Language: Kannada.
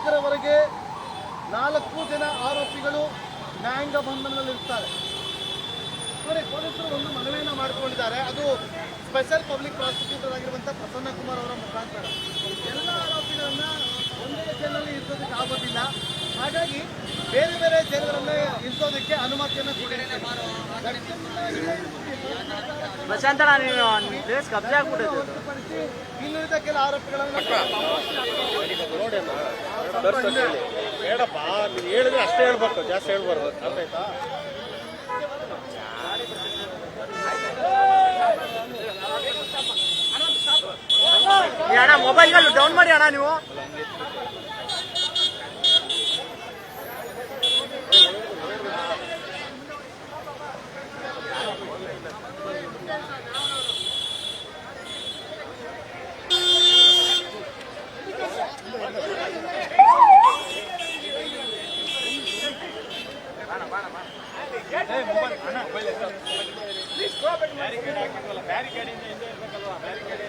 5ರವರೆಗೆ 4 ಜನ ಆರೋಪಿಗಳು ನ್ಯಾಯಾಂಗ ಬಂಧನದಲ್ಲಿರ್ತಾರೆ. ನೋಡಿ, ಪೊಲೀಸರು ಒಂದು ಮನವಿಯನ್ನು ಮಾಡಿಕೊಂಡಿದ್ದಾರೆ. ಅದು ಸ್ಪೆಷಲ್ ಪಬ್ಲಿಕ್ ಪ್ರಾಸಿಕ್ಯೂಟರ್ ಆಗಿರುವಂಥ ಪ್ರಸನ್ನ ಕುಮಾರ್ ಅವರ ಮುಖಾಂತರ ಎಲ್ಲ ಆರೋಪಿಗಳನ್ನ ಒಂದೇ ಜೈಲಲ್ಲಿ ಇರಿಸೋದಕ್ಕೆ ಆಗೋದಿಲ್ಲ. ಹಾಗಾಗಿ ಬೇರೆ ಬೇರೆ ಜೈಲುಗಳಲ್ಲೇ ಇರಿಸೋದಕ್ಕೆ ಅನುಮತಿಯನ್ನು ಕೊಟ್ಟಿದ್ದಾರೆ. ಹೊರತುಪಡಿಸಿ ಇನ್ನುಳಿದ ಕೆಲ ಆರೋಪಿಗಳನ್ನು ಬೇಡಪ್ಪ, ನೀನು ಹೇಳಿದ್ರೆ ಅಷ್ಟೇ ಹೇಳ್ಬೇಕು, ಜಾಸ್ತಿ ಹೇಳ್ಬಾರ್ದು. ಅರ್ಥ ಆಯ್ತಾ? ಅಣ್ಣ ಮೊಬೈಲ್ ಡೌನ್ ಮಾಡಿ ಅಣ್ಣ ನೀವು. ಬ್ಯಾರಿಕೇಡ್ ಹಾಕಿದ್ವಲ್ಲ, ಬ್ಯಾರಿಕೇಡಿಂದ ಹಿಂದೆ ಇರ್ಬೇಕಲ್ವಾ? ಬ್ಯಾರಿಕೇಡ್